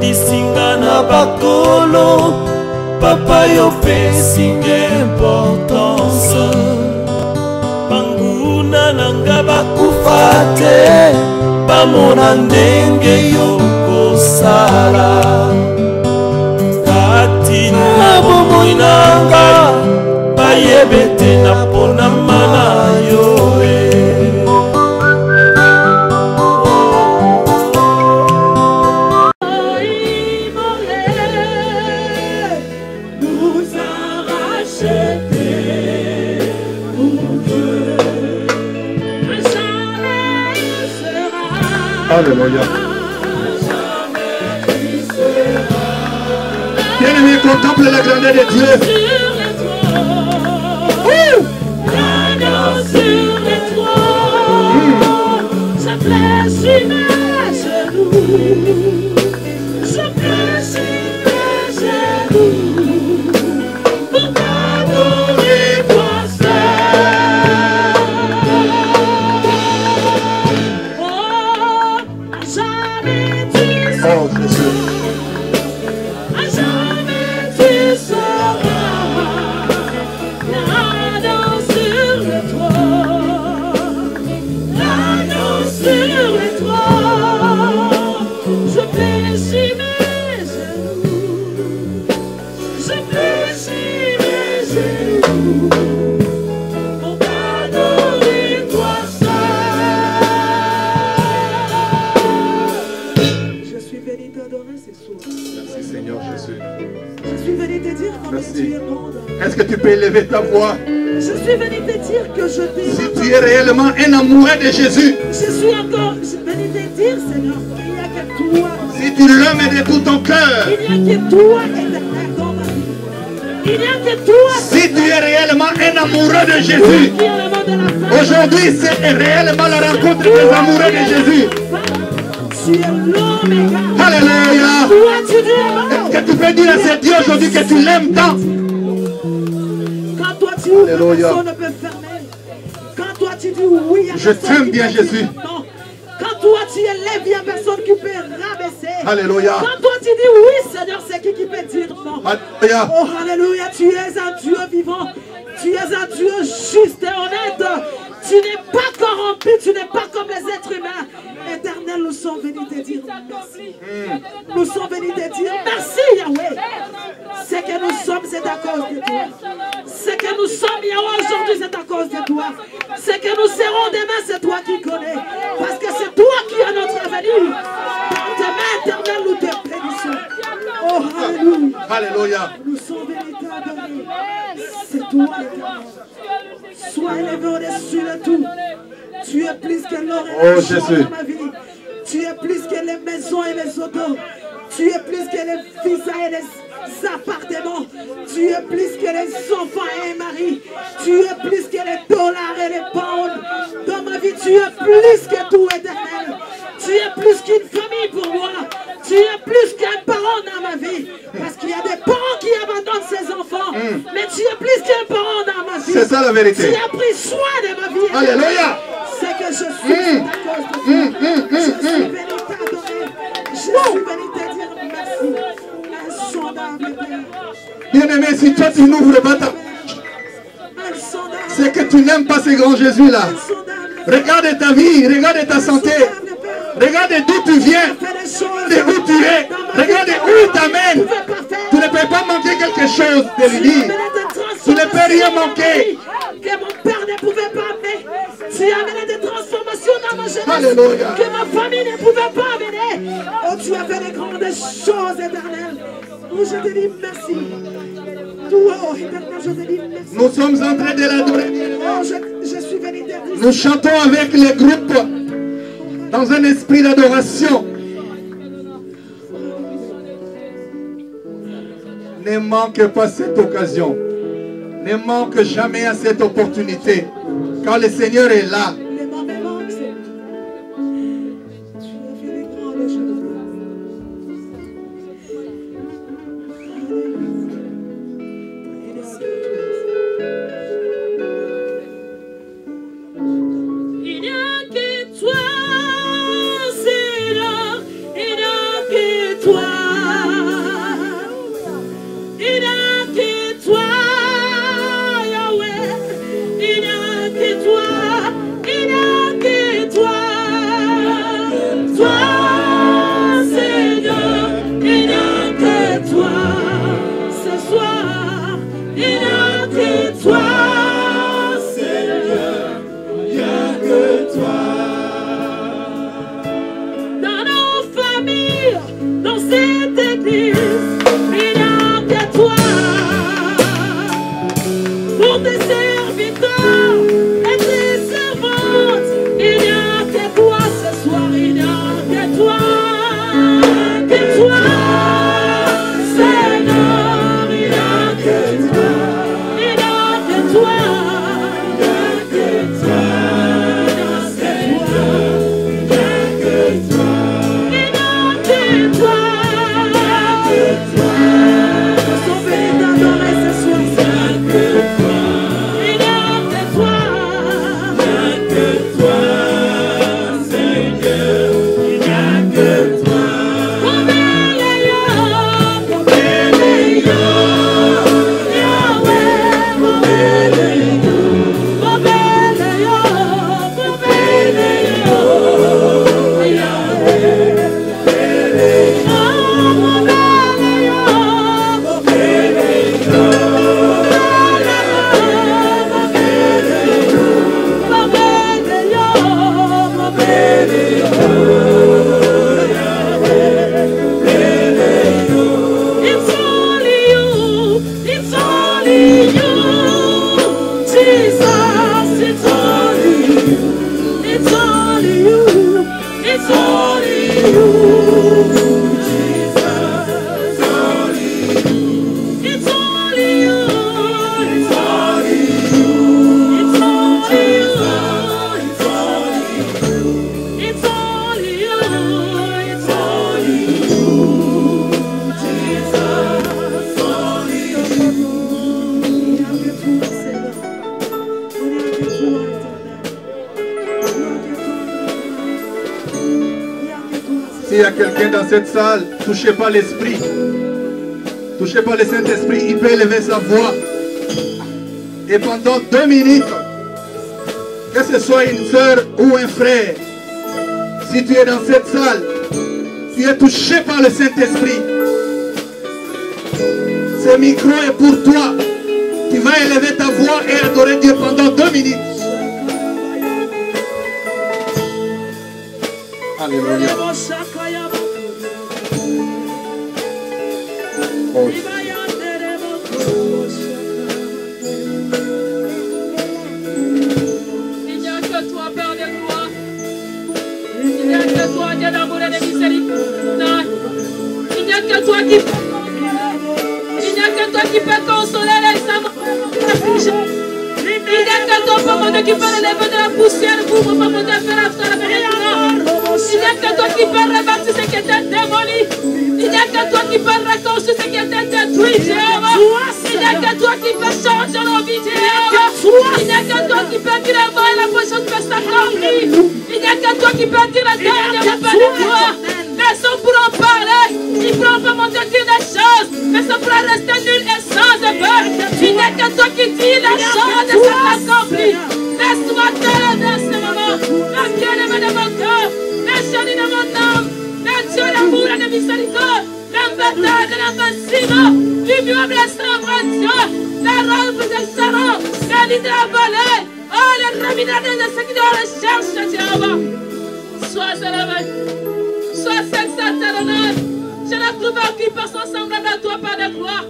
Singa na bakolo, papa yo pesi importance. Banguna nanga bakufa te, bamona ndenge yo kosala. Kati na bomoi nanga, bayebe te na pona mana yo. Alléluia. Bien-aimé, contemple la grandeur de Dieu. Sur les toits, ça blesse mes genoux. Ça blesse mes genoux. Pour t'adorer toi seul. Oh, jamais tu seras. Oh, Jésus. Jamais tu seras. Là-dedans sur le toit. Là-dedans sur le toit. Je fléchis mes genoux. Je fléchis mes genoux. Pour t'adorer toi seul. Je suis venu t'adorer ce soir. Merci Seigneur Jésus. Je suis venu te dire combien Merci. tu es bon. Est-ce que tu peux élever ta voix? Je suis venu te dire que je t'aime. Si tu es réellement un amoureux de Jésus, Je suis encore venu te dire, Seigneur, qu'il n'y a que toi. si tu l'aimes de tout ton cœur, Il n'y a que toi, éternel, dans ma vie. Il n'y a que toi. si tu es réellement un amoureux de Jésus, Qui est le mot de la fin. aujourd'hui c'est réellement la rencontre des amoureux de Jésus. Tu es l'Oméga. Alléluia. Toi, tu dis bon. Que tu peux dire à ce Dieu aujourd'hui que tu l'aimes tant. Quand toi, tu ouvres, Alléluia. personne ne peut fermer. Quand toi, tu dis oui, Je t'aime bien, Jésus. Non. Quand toi, tu élèves, il n'y a personne qui peut rabaisser. Alléluia. Quand toi, tu dis oui, Seigneur, c'est qui peut dire non. Alléluia. Oh, alléluia, tu es un Dieu vivant. Tu es un Dieu juste et honnête. Tu n'es pas corrompu, tu n'es pas comme les êtres humains. Éternel, nous sommes venus te dire merci. Nous sommes venus te dire merci, Yahweh. Ce que nous sommes, c'est à cause de toi. Ce que nous sommes, Yahweh, aujourd'hui, c'est à cause de toi. Ce que nous serons demain, c'est toi qui connais. Parce que c'est toi qui as notre avenir. Dans tes mains, éternel, nous te bénissons. Oh, alléluia. Alléluia. Nous sommes venus t'adorer. C'est toi, l'éternel. Sois élevé au-dessus de tout. Tu es plus que l'or et Oh, l'argent Jésus. dans ma vie. Tu es plus que les maisons et les autos. Tu es plus que les fils et les appartements. Tu es plus que les enfants et les maris. Tu es plus que les dollars et les pounds. Dans ma vie, tu es plus que tout, éternel. Tu es plus qu'une famille pour moi. Tu es plus qu'un parent dans ma vie. Parce qu'il y a des parents qui abandonnent ses enfants. Mais tu es plus qu'un parent dans ma vie. C'est ça la vérité. Tu as pris soin de ma vie. Alléluia. C'est que je suis à cause de toi. Je suis venu t'adorer. Je suis venu te dire merci. Insondable Père. Bien-aimé, si toi tu n'ouvres pas ta... Insondable. C'est que tu n'aimes pas ce grand Jésus-là. Insondable. Regarde ta vie, regarde ta santé. Insondable Père. Regarde d'où tu viens. Fais des choses. De où tu es. Regarde où il t'amène. Tu ne peux pas manquer quelque chose de lui. Tu ne peux rien manquer. Que mon père ne pouvait pas amener. Tu as amené des transformations dans ma jeunesse. Alléluia. Que ma famille ne pouvait pas amener. Oh, tu as fait des grandes choses éternelles. Oh, je te dis merci. Toi, oh, éternel, je te dis merci. Nous sommes en train de l'adorer. Oh, je suis venu te dire. Nous chantons avec les groupes dans un esprit d'adoration. Ne manque pas cette occasion. Ne manque jamais à cette opportunité. Quand le Seigneur est là. Les moments me manquent, Seigneur. Tu as fait des grandes choses. Il n'y a que toi, Seigneur. Il n'y a que toi. Dans cette église, il n'y a que toi. Pour tes serviteurs et tes servantes, il n'y a que toi ce soir, il n'y a que toi, que toi, Seigneur, il n'y a que toi, il n'y a que toi, il n'y a que toi, il n'y a que toi, il n'y a que toi, il n'y a que toi, nous sommes venus t'adorer ce soir, il n'y a que toi, Seigneur, il n'y a que toi. S'il y a quelqu'un dans cette salle, touchez pas l'esprit. Touchez pas le Saint-Esprit, il peut élever sa voix. Et pendant 2 minutes, que ce soit une soeur ou un frère, si tu es dans cette salle, tu es touché par le Saint-Esprit. Ce micro est pour toi. Tu vas élever ta voix et adorer Dieu pendant 2 minutes. Alléluia. Oh. Il n'y a que toi, Père de gloire. Il n'y a que toi, Dieu d'amour et de miséricorde. Il n'y a que toi qui peux consoler. Il n'y a que toi qui peux consoler les âmes affligées. Il n'y a que toi, Papa Dieu, qui peut lever de la poussière pour Papa Dieu faire la vérité. Il n'y a que toi qui peux rebâtir ce qui était démoli. Il n'y a que toi qui peux reconstruire ce qui était détruit, Jéhovah. Il n'y a que toi qui peux changer nos vies, Jéhovah. Il n'y a que toi qui peux dire la mort et la prochaine peut s'accomplir. Il n'y a que toi qui peux dire la dernière paix de toi. Les hommes pourront parler, ils pourront pas mon Dieu dire des choses, mais ça pourra rester nul et sans effet. Il n'y a que toi qui dis les choses et ça s'accomplit. Laisse-moi t'élever ce moment, le bien-aimé de mon cœur, le génie de mon âme, le Dieu d'amour et de miséricorde, l'inventaire de l'invincible, l'ignoble et souverain Dieu, les robes des sarons, les lits de la vallée, oh les rémunérateurs de ceux qui nous recherchent, Jéhovah. Sois élevé. Sois exalté, l'honneur. Je n'ai trouvé aucune personne semblable à toi, Père de gloire.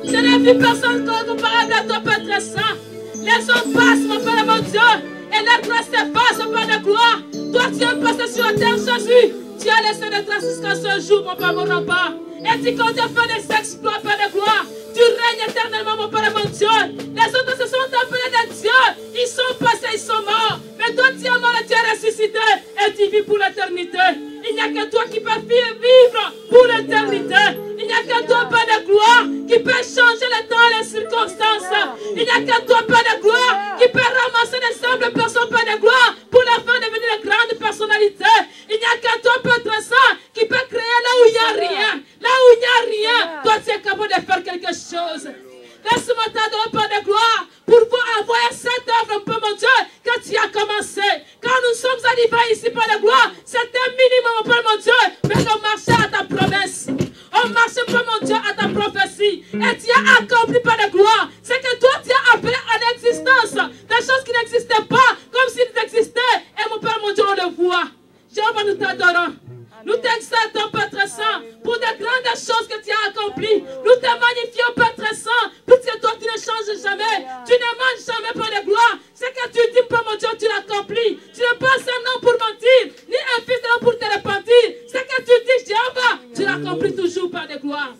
Je n'ai vu personne comparable à toi, Père très saint. Les hommes passent, mon Père, mon Dieu, et la grâce passe, Père de gloire. Toi, tu es passé sur la terre, Jésus. Tu as laissé des traces jusqu'à ce jour, mon Père, mon rempart. Et tu comptes faire des exploits, Père de gloire. Tu règnes éternellement, mon Père, mon Dieu. Les autres se sont appelés des dieux. Ils sont passés, ils sont morts. Mais toi, tu es mort et tu es ressuscité. Et tu vis pour l'éternité. Il n'y a que toi qui peux vivre pour l'éternité. Il n'y a que toi, Père de gloire, qui peut changer le temps et les circonstances. Il n'y a que toi, Père de gloire, qui peut ramasser des simples personnes, Père de gloire, pour les faire devenir de grandes personnalités. Il n'y a que toi, Père très saint, qui peut créer là où il n'y a rien. Là où il n'y a rien, toi, tu es capable de faire quelque chose. Laisse-moi t'adorer, Père de gloire, pour pouvoir envoyer cette œuvre, Père mon Dieu, que tu as commencé. Quand nous sommes arrivés ici, Père de gloire, c'était minimum, Père mon Dieu, mais on marchait à ta promesse. On marchait, Père mon Dieu, à ta prophétie. Et tu as accompli, Père de gloire, c'est que toi, tu as appelé en existence des choses qui n'existaient pas, comme s'ils existaient. Et mon Père mon Dieu, on le voit. Jéhovah, nous t'adorons. Nous t'exaltons, Père très saint. Saint, pour de grandes choses que tu as accomplies. Nous te magnifions, Père très saint, puisque toi tu ne changes jamais. Tu ne manges jamais, Père de gloire. Ce que tu dis, Père mon Dieu, tu l'accomplis. Tu n'es pas un homme pour mentir, ni un fils d'homme pour te repentir. Ce que tu dis, Jéhovah, tu l'accomplis toujours, Père de gloire.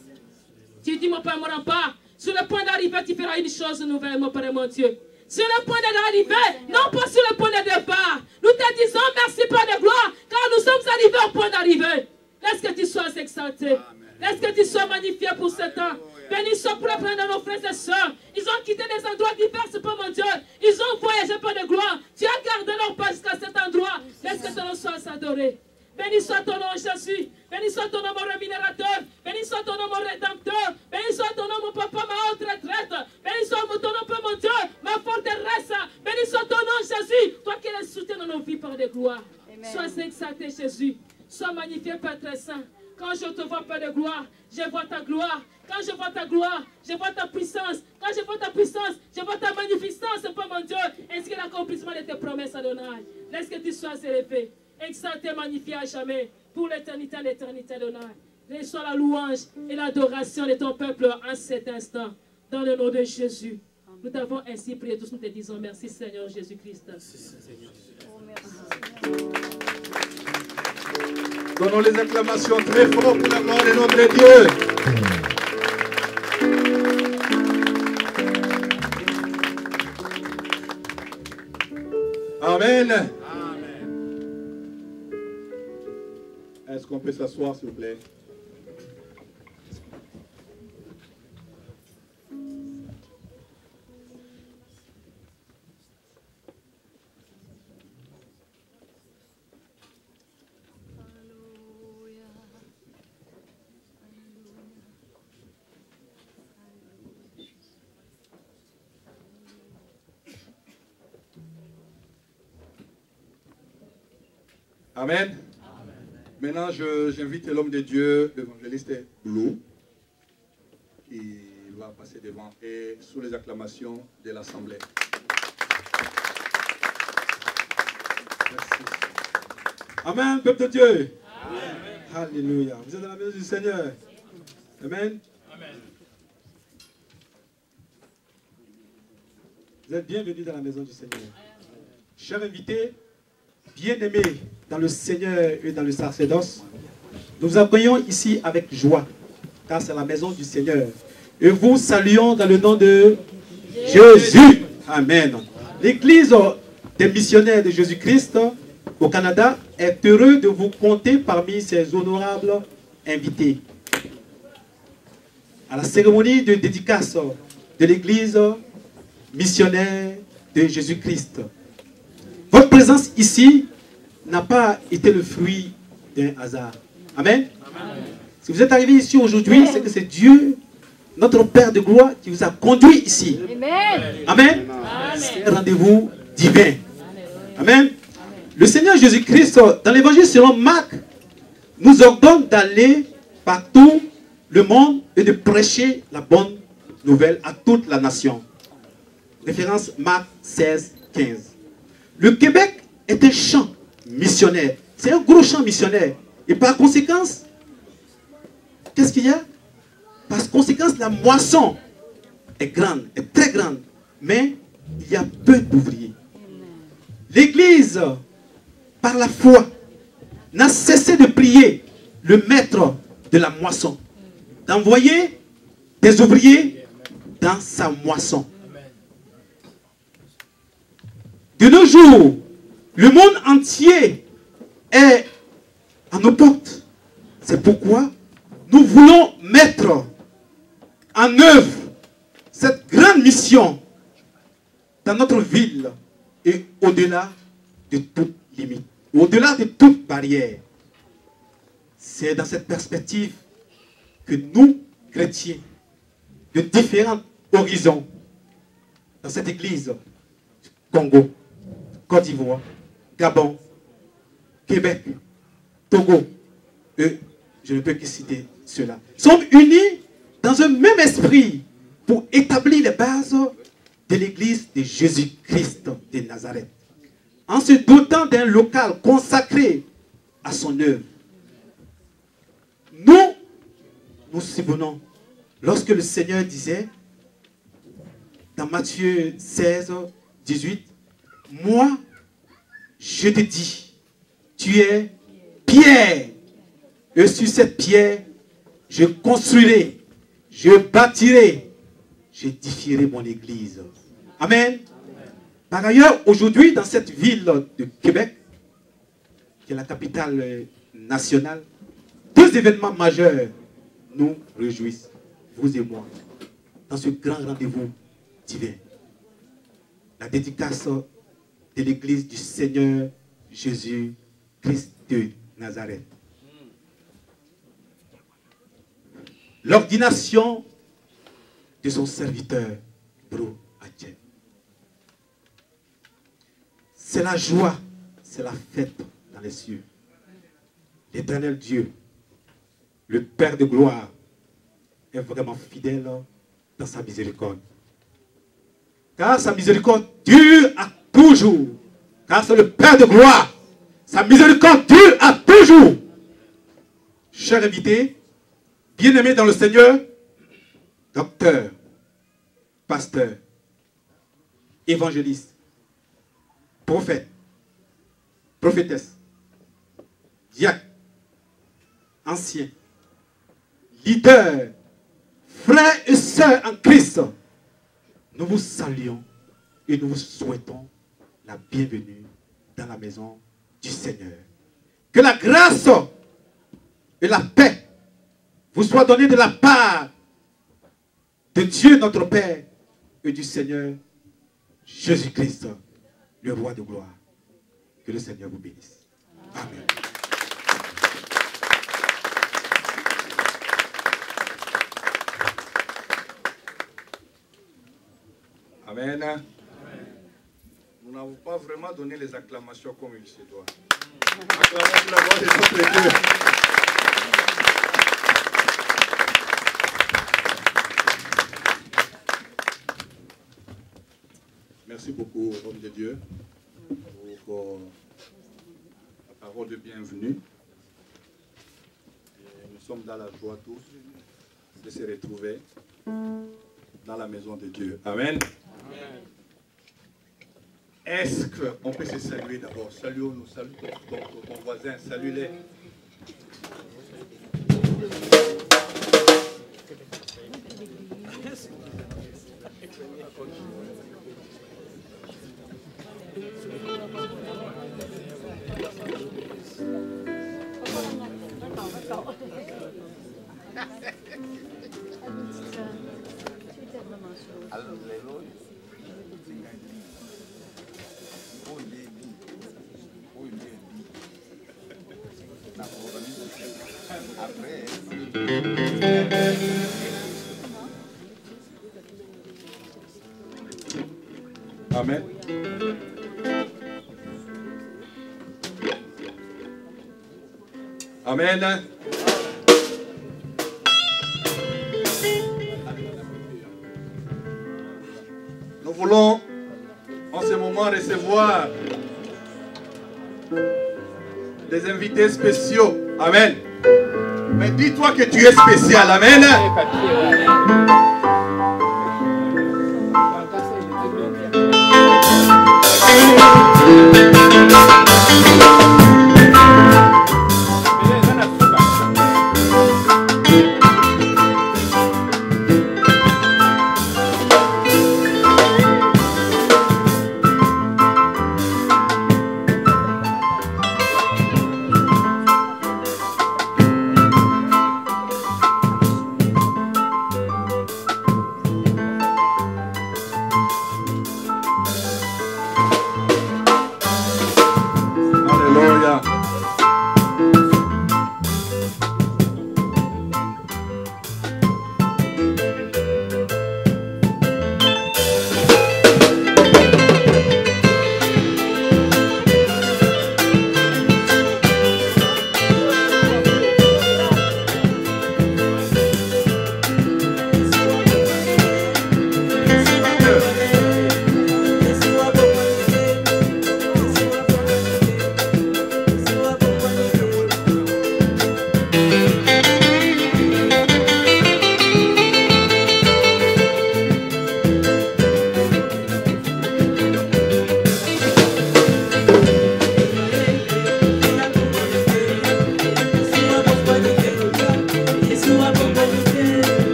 Tu dis, mon Père, mon rempart, sur le point d'arriver, tu feras une chose nouvelle, mon Père et mon Dieu. Sur le point d'arriver, non pas sur le point de départ. Nous te disons merci, Père de gloire, car nous sommes arrivés au point d'arrivée. Laisse que tu sois exalté. Laisse que tu sois magnifié pour ce temps. Béni soit pour le plein de nos frères et sœurs. Ils ont quitté des endroits divers, Père mon Dieu. Ils ont voyagé, Père de gloire. Tu as gardé leur pas jusqu'à cet endroit. Laisse que ton nom soit adoré. Béni soit ton nom, Jésus. Béni soit ton nom, mon rémunérateur. Béni soit ton nom, mon rédempteur. Béni soit ton nom, mon papa, ma haute retraite. Béni soit ton nom, Père mon Dieu, ma forteresse. Béni soit ton nom, Jésus. Toi qui es le soutien de nos vies, Père de gloire. Sois exalté, Jésus. Sois magnifié, Père très saint. Quand je te vois, Père de gloire, je vois ta gloire. Quand je vois ta gloire, je vois ta puissance. Quand je vois ta puissance, je vois ta magnificence, Père mon Dieu. Ainsi que l'accomplissement de tes promesses, Adonai. Laisse que tu sois élevé, exalté, magnifié à jamais, pour l'éternité, Adonai. Reçois la louange et l'adoration de ton peuple en cet instant. Dans le nom de Jésus. Nous t'avons ainsi prié tous, nous te disons merci, Seigneur Jésus-Christ. Donnons les acclamations très fortes pour la gloire de notre Dieu. Amen. Est-ce qu'on peut s'asseoir, s'il vous plaît? Amen. Maintenant, j'invite l'homme de Dieu, l'évangéliste Blue, qui va passer devant et sous les acclamations de l'Assemblée. Merci. Amen, peuple de Dieu. Amen. Alléluia. Vous êtes dans la maison du Seigneur. Amen. Amen. Vous êtes bienvenus dans la maison du Seigneur. Chers invités, bien-aimés dans le Seigneur et dans le sacerdoce, nous vous accueillons ici avec joie, car c'est la maison du Seigneur. Et vous saluons dans le nom de Jésus. Amen. L'Église des missionnaires de Jésus-Christ au Canada est heureux de vous compter parmi ses honorables invités à la cérémonie de dédicace de l'Église missionnaire de Jésus-Christ. Votre présence ici n'a pas été le fruit d'un hasard. Amen. Amen. Si vous êtes arrivé ici aujourd'hui, c'est que c'est Dieu, notre Père de gloire, qui vous a conduit ici. Amen. Amen. C'est un rendez-vous divin. Amen. Le Seigneur Jésus-Christ, dans l'évangile selon Marc, nous ordonne d'aller par tout le monde et de prêcher la bonne nouvelle à toute la nation. Référence Marc 16, 15. Le Québec est un champ missionnaire. C'est un gros champ missionnaire. Et par conséquence, qu'est-ce qu'il y a? Par conséquence, la moisson est grande, est très grande. Mais il y a peu d'ouvriers. L'Église, par la foi, n'a cessé de prier le maître de la moisson, d'envoyer des ouvriers dans sa moisson. De nos jours, le monde entier est à nos portes. C'est pourquoi nous voulons mettre en œuvre cette grande mission dans notre ville et au-delà de toute limite, au-delà de toute barrière. C'est dans cette perspective que nous, chrétiens, de différents horizons, dans cette église, Congo, Côte d'Ivoire, Gabon, Québec, Togo, et je ne peux que citer cela, sommes unis dans un même esprit pour établir les bases de l'église de Jésus-Christ de Nazareth, en se dotant d'un local consacré à son œuvre. Nous nous souvenons, lorsque le Seigneur disait, dans Matthieu 16, 18, moi, je te dis, tu es pierre, et sur cette pierre, je construirai, je bâtirai, j'édifierai mon église. Amen. Par ailleurs, aujourd'hui, dans cette ville de Québec, qui est la capitale nationale, deux événements majeurs nous réjouissent, vous et moi, dans ce grand rendez-vous divin. La dédicace de l'église du Seigneur Jésus-Christ de Nazareth. L'ordination de son serviteur, Bro Adjen. C'est la joie, c'est la fête dans les cieux. L'Éternel Dieu, le Père de gloire, est vraiment fidèle dans sa miséricorde. Car sa miséricorde dure à toujours. Car c'est le Père de gloire. Sa miséricorde dure à toujours. Chers invités, bien-aimés dans le Seigneur, docteur, pasteur, évangéliste, prophète, prophétesse, diacre, ancien, leader, frères et sœurs en Christ, nous vous saluons et nous vous souhaitons la bienvenue dans la maison du Seigneur. Que la grâce et la paix vous soient données de la part de Dieu notre Père et du Seigneur Jésus-Christ, le roi de gloire. Que le Seigneur vous bénisse. Amen. Amen. Amen. Nous n'avons pas vraiment donné les acclamations comme il se doit. Acclamons la voix de notre Dieu. Merci beaucoup, homme de Dieu, pour la parole de bienvenue. Et nous sommes dans la joie tous de se retrouver dans la maison de Dieu. Amen. Amen. Est-ce qu'on peut se saluer d'abord? Saluons-nous, salue ton voisin, salue-les. Amen. Amen. Nous voulons en ce moment recevoir des invités spéciaux. Amen. Mais dis-toi que tu es spécial. Amen.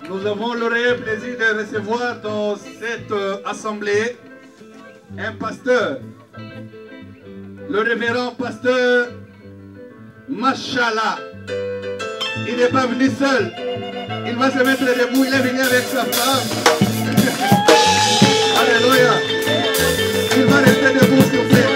Nous avons le réel plaisir de recevoir dans cette assemblée un pasteur, le révérend pasteur Machala. Il n'est pas venu seul, il va se mettre debout, il est venu avec sa femme. Alléluia. Il va rester debout s'il vous plaît.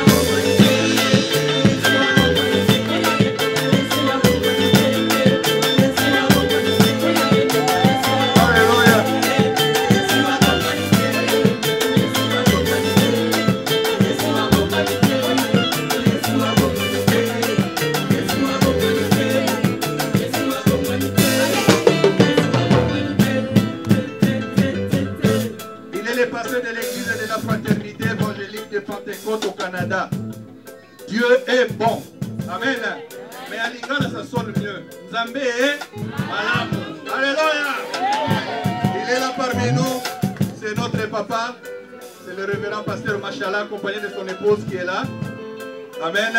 Pentecôte au Canada. Dieu est bon. Amen. Mais à l'Ingala, ça sonne mieux. Nzambe est malamu. Alléluia. Il est là parmi nous. C'est notre papa. C'est le révérend pasteur Machala, accompagné de son épouse qui est là. Amen.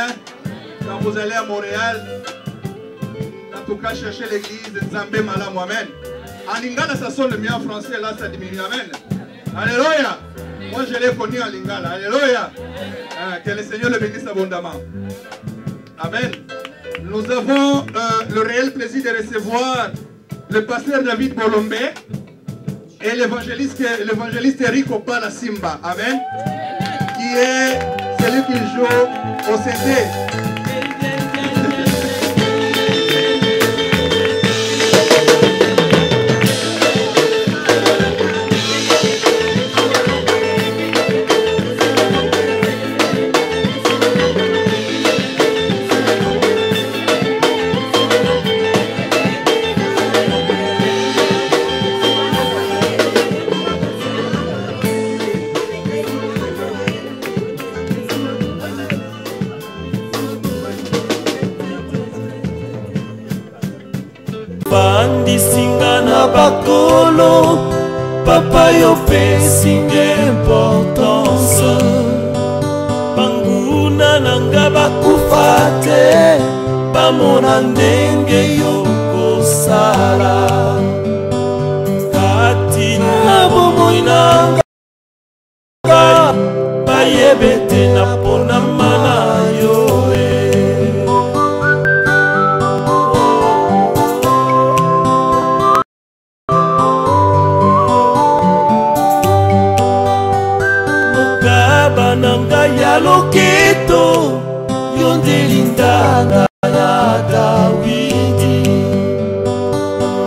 Quand vous allez à Montréal, en tout cas, cherchez l'église Nzambe malamu. Amen. En Lingala, ça sonne mieux. En français, là, ça diminue. Amen. Alléluia. Moi, je l'ai connu en Lingala. Alléluia. Que le Seigneur le bénisse abondamment. Amen. Nous avons le réel plaisir de recevoir le pasteur David Bolombe et l'évangéliste Eric Opala Simba. Amen. Qui est celui qui joue au CD. Singa na bakolo papa yo pesinge importance banguna nanga bakufa te bamona ndenge yo kosala kati na bomoi nanga bayebe te na pona mana yo nanga ya loketo yondelindanga ya Dawidi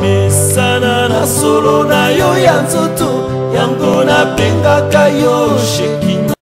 mesana na solo na yo ya nzoto yango napengaka yo Shekina